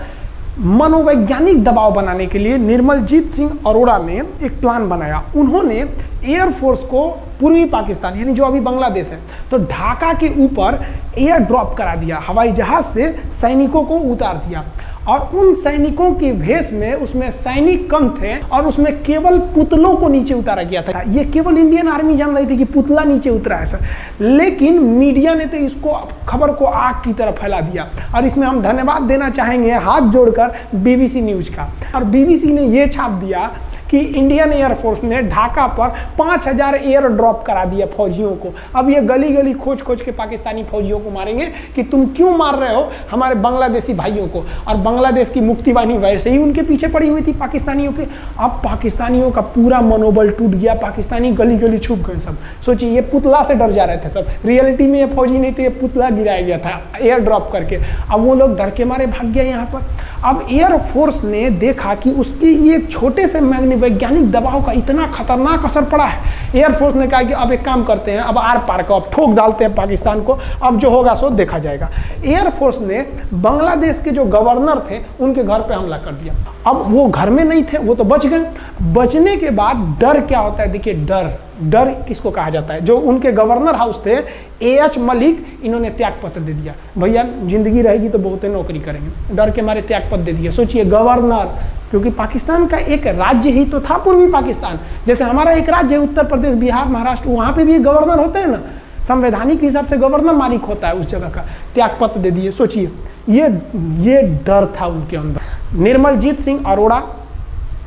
मनोवैज्ञानिक दबाव बनाने के लिए निर्मलजीत सिंह अरोड़ा ने एक प्लान बनाया। उन्होंने एयरफोर्स को पूर्वी पाकिस्तान यानी जो अभी बांग्लादेश है तो ढाका के ऊपर एयर ड्रॉप करा दिया, हवाई जहाज से सैनिकों को उतार दिया, और उन सैनिकों के भेष में उसमें सैनिक कम थे और उसमें केवल पुतलों को नीचे उतारा गया था। ये केवल इंडियन आर्मी जान रही थी कि पुतला नीचे उतरा है सर, लेकिन मीडिया ने तो इसको खबर को आग की तरह फैला दिया। और इसमें हम धन्यवाद देना चाहेंगे हाथ जोड़कर BBC न्यूज का। और BBC ने ये छाप दिया कि इंडियन एयरफोर्स ने ढाका पर 5000 एयर ड्रॉप करा दिया फौजियों को। अब ये गली गली खोज खोज के पाकिस्तानी फौजियों को मारेंगे कि तुम क्यों मार रहे हो हमारे बांग्लादेशी भाइयों को। और बांग्लादेश की मुक्ति वाहिनी वैसे ही उनके पीछे पड़ी हुई थी पाकिस्तानियों के। अब पाकिस्तानियों का पूरा मनोबल टूट गया, पाकिस्तानी गली गली छुप गए सब। सोचिए ये पुतला से डर जा रहे थे सब, रियलिटी में ये फौजी नहीं थे, ये पुतला गिराया गया था एयर ड्रॉप करके। अब वो लोग डर के मारे भाग गए यहाँ पर। अब एयरफोर्स ने देखा कि उसके ये छोटे से वैज्ञानिक दबाव का इतना खतरनाक असर पड़ा है। एयरफोर्स ने कहा कि अब एक काम करते हैं, अब आर पार को अब ठोक डालते हैं पाकिस्तान को, अब जो होगा सो देखा जाएगा। एयरफोर्स ने बांग्लादेश के जो गवर्नर थे उनके घर पे हमला कर दिया। अब वो घर में नहीं थे, वो तो बच गए। बचने के बाद डर क्या होता है, देखिए डर किसको कहा जाता है। जो उनके गवर्नर हाउस थे AH मलिक, इन्होंने त्याग पत्र दे दिया, भैया जिंदगी रहेगी तो बहुत नौकरी करेंगे, डर के मारे त्याग पत्र दे दिया। सोचिए गवर्नर, क्योंकि पाकिस्तान का एक राज्य ही तो था पूर्वी पाकिस्तान, जैसे हमारा एक राज्य है उत्तर प्रदेश, बिहार, महाराष्ट्र, वहाँ पे भी एक गवर्नर होते हैं ना, संवैधानिक हिसाब से गवर्नर मालिक होता है उस जगह का। त्याग पत्र दे दिए। सोचिए ये डर था उनके अंदर। निर्मलजीत सिंह अरोड़ा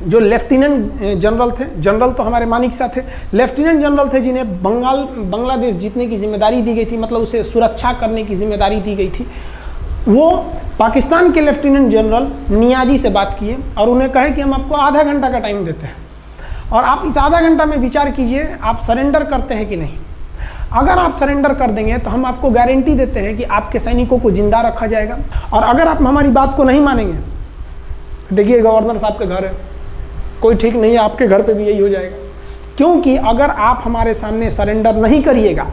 जो लेफ्टिनेंट जनरल थे, जनरल तो हमारे मानिक शाह थे, लेफ्टिनेंट जनरल थे जिन्हें बांग्लादेश जीतने की जिम्मेदारी दी गई थी, मतलब उसे सुरक्षा करने की जिम्मेदारी दी गई थी। वो पाकिस्तान के लेफ्टिनेंट जनरल नियाजी से बात किए और उन्हें कहे कि हम आपको आधा घंटा का टाइम देते हैं और आप इस आधा घंटा में विचार कीजिए आप सरेंडर करते हैं कि नहीं। अगर आप सरेंडर कर देंगे तो हम आपको गारंटी देते हैं कि आपके सैनिकों को जिंदा रखा जाएगा, और अगर आप हमारी बात को नहीं मानेंगे, देखिए गवर्नर साहब के घर है, कोई ठीक नहीं है, आपके घर पे भी यही हो जाएगा। क्योंकि अगर आप हमारे सामने सरेंडर नहीं करिएगा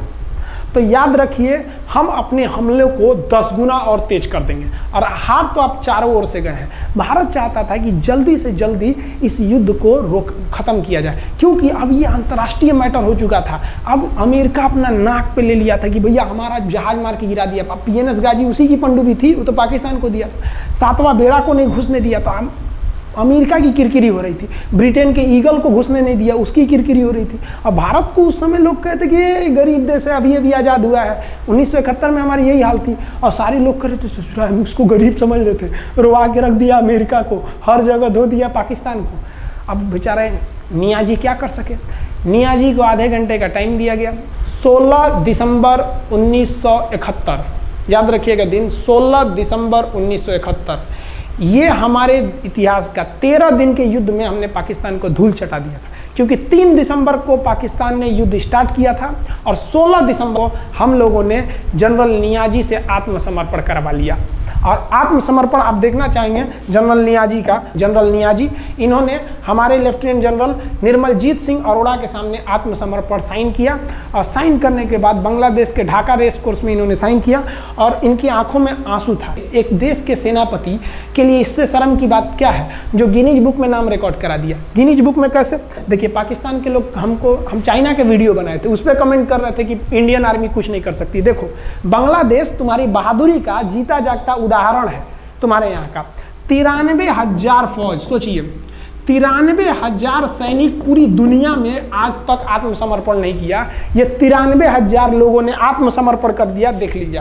तो याद रखिए हम अपने हमले को 10 गुना और तेज कर देंगे। और हाथ तो आप चारों ओर से गए हैं। भारत चाहता था कि जल्दी से जल्दी इस युद्ध को खत्म किया जाए, क्योंकि अब ये अंतर्राष्ट्रीय मैटर हो चुका था। अब अमेरिका अपना नाक पे ले लिया था कि भैया हमारा जहाज मार के गिरा दिया। अब PNS गाजी उसी की पनडुब्बी थी, वो तो पाकिस्तान को दिया। 7वां बेड़ा को नहीं घुसने दिया। तो अमेरिका की किरकिरी हो रही थी, ब्रिटेन के ईगल को घुसने नहीं दिया, उसकी किरकिरी हो रही थी। और भारत को उस समय लोग कहते कि ये गरीब देश है, अभी अभी आज़ाद हुआ है। 1971 में हमारी यही हाल थी और सारे लोग कह रहे थे ससुरा, हम उसको गरीब समझ रहे थे, रुआ के रख दिया अमेरिका को, हर जगह धो दिया पाकिस्तान को। अब बेचारे नियाजी क्या कर सके। नियाजी को आधे घंटे का टाइम दिया गया। 16 दिसंबर 1971, याद रखिएगा दिन, 16 दिसंबर 1971। ये हमारे इतिहास का 13 दिन के युद्ध में हमने पाकिस्तान को धूल चटा दिया था, क्योंकि 3 दिसंबर को पाकिस्तान ने युद्ध स्टार्ट किया था और 16 दिसंबर को हम लोगों ने जनरल नियाजी से आत्मसमर्पण करवा लिया। और आत्मसमर्पण आप देखना चाहेंगे जनरल नियाजी का। जनरल नियाजी इन्होंने हमारे लेफ्टिनेंट जनरल निर्मलजीत सिंह अरोड़ा के सामने आत्मसमर्पण साइन किया और साइन करने के बाद बांग्लादेश के ढाका रेस कोर्स में इन्होंने साइन किया और इनकी आंखों में आंसू था। एक देश के सेनापति के लिए इससे शर्म की बात क्या है जो गिनीज बुक में नाम रिकॉर्ड करा दिया। गिनीज बुक में कैसे? देखिए, पाकिस्तान के लोग हम चाइना के वीडियो बनाए थे, उस पर कमेंट कर रहे थे कि इंडियन आर्मी कुछ नहीं कर सकती। देखो, बांग्लादेश तुम्हारी बहादुरी का जीता जागता उदाहरण है। तुम्हारे यहाँ का 93,000 फौज, सोचिए 93,000 सैनिक पूरी दुनिया में आज तक आत्मसमर्पण नहीं किया। ये 93,000 लोगों ने आत्मसमर्पण कर दिया। देख लीजिए,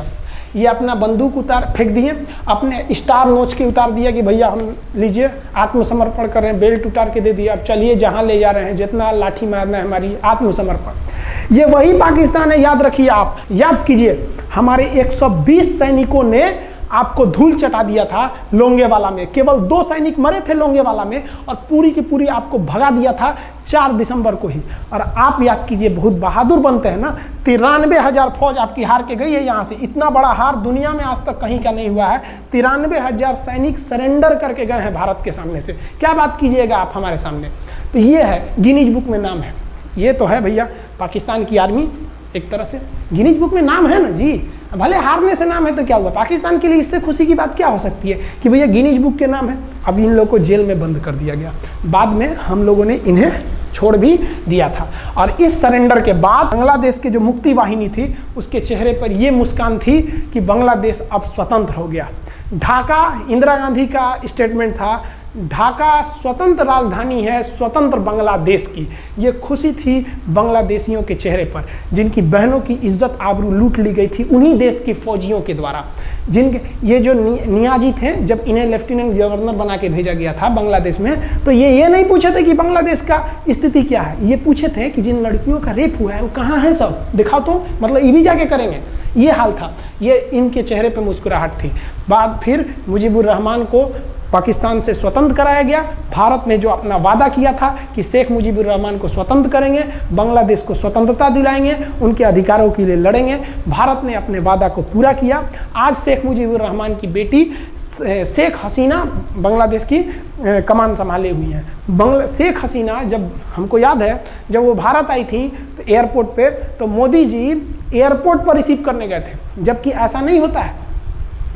ये अपना बंदूक उतार फेंक दिए, अपने स्टार नोच के उतार दिया कि भैया हम लीजिए आत्मसमर्पण कर रहे हैं, बेल्ट उतार के दे दिया, अब चलिए जहाँ ले जा रहे हैं, जितना लाठी मारना है हमारी, आत्मसमर्पण। ये वही पाकिस्तान है, याद रखिए। आप याद कीजिए, हमारे 120 सैनिकों ने आपको धूल चटा दिया था लोंगेवाला में। केवल 2 सैनिक मरे थे लोंगेवाला में और पूरी की पूरी आपको भगा दिया था 4 दिसंबर को ही। और आप याद कीजिए, बहुत बहादुर बनते हैं ना। 93,000 फौज आपकी हार के गई है यहाँ से। इतना बड़ा हार दुनिया में आज तक कहीं का नहीं हुआ है। 93,000 सैनिक सरेंडर करके गए हैं भारत के सामने से। क्या बात कीजिएगा आप हमारे सामने। तो ये है, गिनीज बुक में नाम है। ये तो है भैया पाकिस्तान की आर्मी, एक तरह से गिनीज बुक में नाम है ना जी। भले हारने से नाम है तो क्या हुआ, पाकिस्तान के लिए इससे खुशी की बात क्या हो सकती है कि भैया गिनीज बुक के नाम है। अब इन लोगों को जेल में बंद कर दिया गया, बाद में हम लोगों ने इन्हें छोड़ भी दिया था। और इस सरेंडर के बाद बांग्लादेश के जो मुक्ति वाहिनी थी उसके चेहरे पर ये मुस्कान थी कि बांग्लादेश अब स्वतंत्र हो गया। ढाका इंदिरा गांधी का स्टेटमेंट था, ढाका स्वतंत्र राजधानी है स्वतंत्र बांग्लादेश की। ये खुशी थी बांग्लादेशियों के चेहरे पर, जिनकी बहनों की इज्जत आबरू लूट ली गई थी उन्हीं देश के फौजियों के द्वारा। जिनके ये जो नियाजी थे, जब इन्हें लेफ्टिनेंट गवर्नर बना के भेजा गया था बांग्लादेश में, तो ये नहीं पूछे थे कि बांग्लादेश का स्थिति क्या है। ये पूछे थे कि जिन लड़कियों का रेप हुआ है वो कहाँ है, सब दिखाओ तो, मतलब ये भी जाके करेंगे। ये हाल था। ये इनके चेहरे पर मुस्कुराहट थी। बाद फिर मुजीबुर रहमान को पाकिस्तान से स्वतंत्र कराया गया। भारत ने जो अपना वादा किया था कि शेख मुजीबुर रहमान को स्वतंत्र करेंगे, बांग्लादेश को स्वतंत्रता दिलाएंगे, उनके अधिकारों के लिए लड़ेंगे, भारत ने अपने वादा को पूरा किया। आज शेख मुजीबुर रहमान की बेटी शेख हसीना बांग्लादेश की कमान संभाले हुई हैं। शेख हसीना, जब हमको याद है जब वो भारत आई थी तो एयरपोर्ट पे, तो मोदी जी एयरपोर्ट पर रिसीव करने गए थे, जबकि ऐसा नहीं होता है।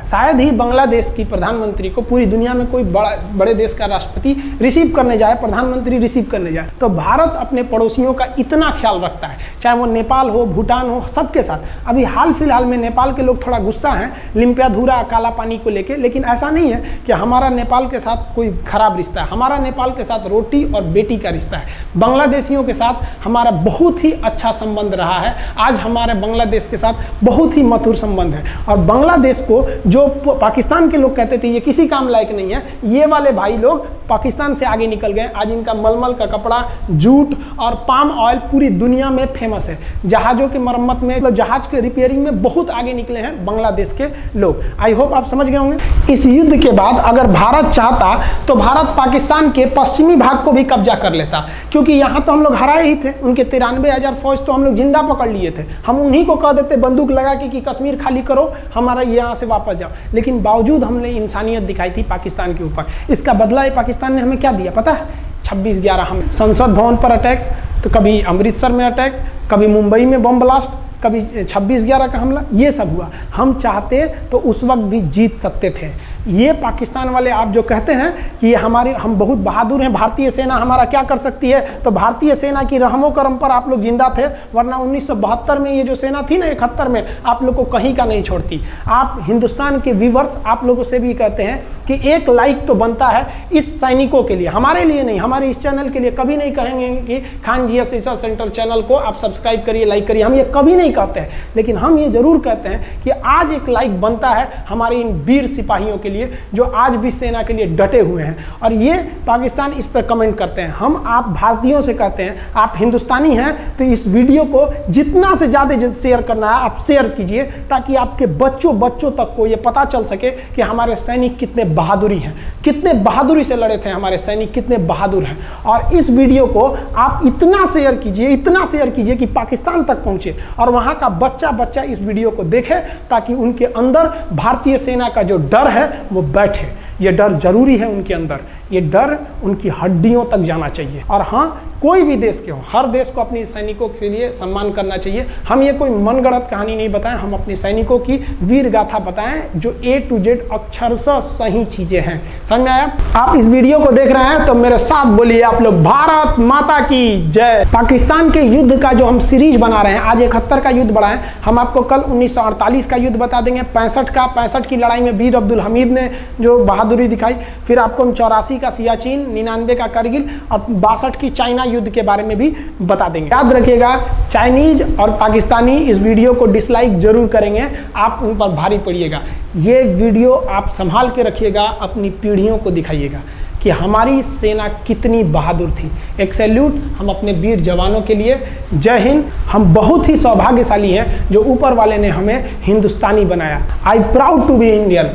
शायद ही बांग्लादेश की प्रधानमंत्री को पूरी दुनिया में कोई बड़े देश का राष्ट्रपति रिसीव करने जाए, प्रधानमंत्री रिसीव करने जाए। तो भारत अपने पड़ोसियों का इतना ख्याल रखता है, चाहे वो नेपाल हो, भूटान हो, सबके साथ। अभी हाल फिलहाल में नेपाल के लोग थोड़ा गुस्सा हैं लिम्पियाधुरा काला पानी को लेके, लेकिन ऐसा नहीं है कि हमारा नेपाल के साथ कोई खराब रिश्ता है। हमारा नेपाल के साथ रोटी और बेटी का रिश्ता है। बांग्लादेशियों के साथ हमारा बहुत ही अच्छा संबंध रहा है। आज हमारे बांग्लादेश के साथ बहुत ही मधुर संबंध है। और बांग्लादेश को जो पाकिस्तान के लोग कहते थे ये किसी काम लायक नहीं है, ये वाले भाई लोग पाकिस्तान से आगे निकल गए। आज इनका मलमल का कपड़ा, जूट और पाम ऑयल पूरी दुनिया में फेमस है। जहाज़ों की मरम्मत में, मतलब जहाज के रिपेयरिंग में बहुत आगे निकले हैं बांग्लादेश के लोग। आई होप आप समझ गए होंगे। इस युद्ध के बाद अगर भारत चाहता तो भारत पाकिस्तान के पश्चिमी भाग को भी कब्जा कर लेता, क्योंकि यहाँ तो हम लोग हराए ही थे। उनके 93,000 फौज तो हम लोग जिंदा पकड़ लिए थे। हम उन्हीं को कह देते बंदूक लगा के कि कश्मीर खाली करो, हमारा यहाँ से वापस जाओ। लेकिन बावजूद हमने इंसानियत दिखाई थी पाकिस्तान के ऊपर। इसका बदला पाकिस्तान ने हमें क्या दिया पता है? 26/11 हम संसद भवन पर अटैक, तो कभी अमृतसर में अटैक, कभी मुंबई में बम ब्लास्ट, कभी 26/11 का हमला, ये सब हुआ। हम चाहते तो उस वक्त भी जीत सकते थे, ये पाकिस्तान वाले आप जो कहते हैं कि हम बहुत बहादुर हैं, भारतीय सेना हमारा क्या कर सकती है, तो भारतीय सेना की रहमो करम पर आप लोग जिंदा थे, वरना 1972 में ये जो सेना थी ना 71 में, आप लोग को कहीं का नहीं छोड़ती। आप हिंदुस्तान के व्यूवर्स आप लोगों से भी कहते हैं कि एक लाइक तो बनता है इस सैनिकों के लिए, हमारे लिए नहीं, हमारे इस चैनल के लिए कभी नहीं कहेंगे कि खान जी रिसर्च सेंटर चैनल को आप सब्सक्राइब करिए, लाइक करिए, हम ये कभी नहीं कहते हैं। लेकिन हम ये जरूर कहते हैं कि आज एक लाइक बनता है हमारे इन वीर सिपाहियों के लिए जो आज भी सेना के लिए डटे हुए हैं। और ये पाकिस्तान इस पर कमेंट करते हैं। हम आप भारतीयों से कहते हैं, आप हिंदुस्तानी हैं तो इस वीडियो को जितना से ज़्यादा शेयर करना है आप शेयर कीजिए, ताकि आपके बच्चों तक को ये पता चल सके कि हमारे सैनिक कितने बहादुरी हैं, कितने बहादुरी से लड़े थे हमारे सैनिक, कितने बहादुर हैं। और इस वीडियो को आप इतना शेयर कीजिए कि पाकिस्तान तक पहुंचे और वहां का बच्चा इस वीडियो को देखे, ताकि उनके अंदर भारतीय सेना का जो डर है वो बैठे। ये डर जरूरी है उनके अंदर, ये डर उनकी हड्डियों तक जाना चाहिए। और हाँ, कोई भी देश के हो, हर देश को अपने सैनिकों के लिए सम्मान करना चाहिए। हम ये कोई मनगढ़ंत कहानी नहीं बताएं, हम अपने सैनिकों की वीर गाथा बताएं जो A to Z अक्षरशः सही चीजें हैं। समझ में आया? आप इस वीडियो को देख रहे हैं तो मेरे साथ बोलिए आप लोग, भारत माता की जय। पाकिस्तान के युद्ध का जो हम सीरीज बना रहे हैं, आज 71 का युद्ध बढ़ाएं, हम आपको कल 1948 का युद्ध बता देंगे, 65 की लड़ाई में वीर अब्दुल हमीद ने जो बहादुरी दिखाई, फिर आपको 84 का सियाचिन, 99 का करगिल और 62 की चाइना युद्ध के बारे में भी बता देंगे। याद रखिएगा, चाइनीज और पाकिस्तानी इस वीडियो को डिसलाइक जरूर करेंगे, आप उन पर भारी पड़िएगा। ये वीडियो आप संभाल के रखिएगा, अपनी पीढ़ियों को दिखाइएगा कि हमारी सेना कितनी बहादुर थी। एक सैल्यूट हम अपने वीर जवानों के लिए। जय हिंद। हम बहुत ही सौभाग्यशाली हैं जो ऊपर वाले ने हमें हिंदुस्तानी बनाया। I proud to be Indian.